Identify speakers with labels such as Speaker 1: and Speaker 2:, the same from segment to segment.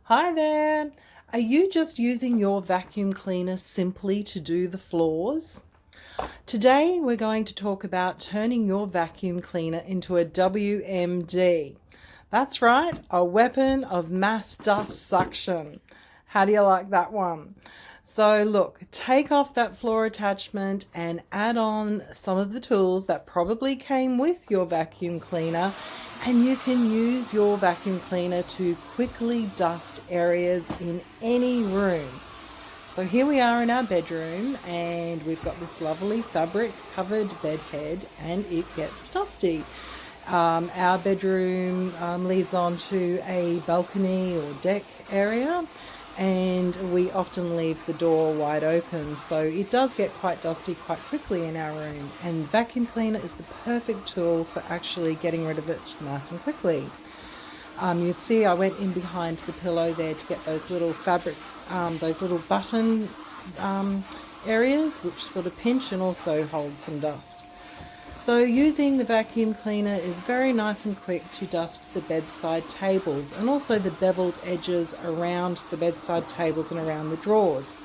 Speaker 1: Hi there. Are you just using your vacuum cleaner simply to do the floors? Today we're going to talk about turning your vacuum cleaner into a WMD. That's right, a weapon of mass dust suction. How do you like that one? So look, take off that floor attachment and add on some of the tools that probably came with your vacuum cleaner, and you can use your vacuum cleaner to quickly dust areas in any room. So here we are in our bedroom and we've got this lovely fabric covered bed head and it gets dusty. Our bedroom leads onto a balcony or deck area, and we often leave the door wide open, so it does get quite dusty quite quickly in our room, and vacuum cleaner is the perfect tool for actually getting rid of it nice and quickly. You'd see I went in behind the pillow there to get those little fabric, those little button areas which sort of pinch and also hold some dust. So using the vacuum cleaner is very nice and quick to dust the bedside tables and also the beveled edges around the bedside tables and around the drawers.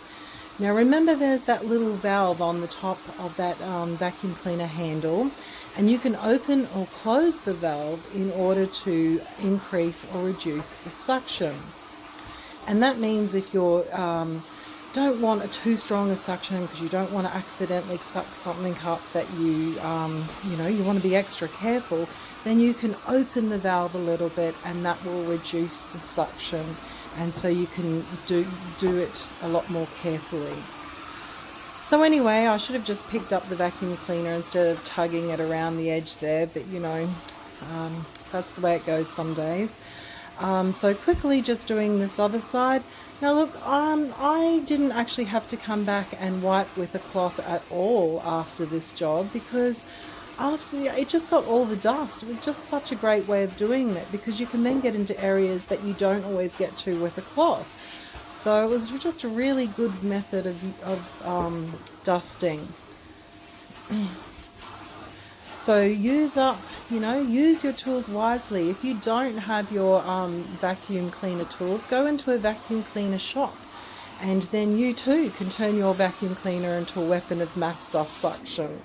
Speaker 1: Now remember, there's that little valve on the top of that vacuum cleaner handle, and you can open or close the valve in order to increase or reduce the suction. And that means if you're don't want a too strong a suction, because you don't want to accidentally suck something up that you want to be extra careful, then you can open the valve a little bit and that will reduce the suction, and so you can do it a lot more carefully. So anyway, I should have just picked up the vacuum cleaner instead of tugging it around the edge there, but that's the way it goes some days. So quickly just doing this other side. Now look, I didn't actually have to come back and wipe with a cloth at all after this job, because it just got all the dust. It was just such a great way of doing it, because you can then get into areas that you don't always get to with a cloth. So it was just a really good method of dusting. So use your tools wisely. If you don't have your vacuum cleaner tools, go into a vacuum cleaner shop, and then you too can turn your vacuum cleaner into a weapon of mass dust suction.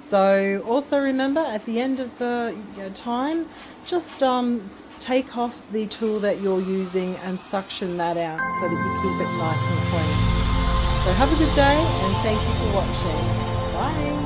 Speaker 1: So also remember, at the end of the time, just take off the tool that you're using and suction that out so that you keep it nice and clean. So have a good day, and thank you for watching. Bye.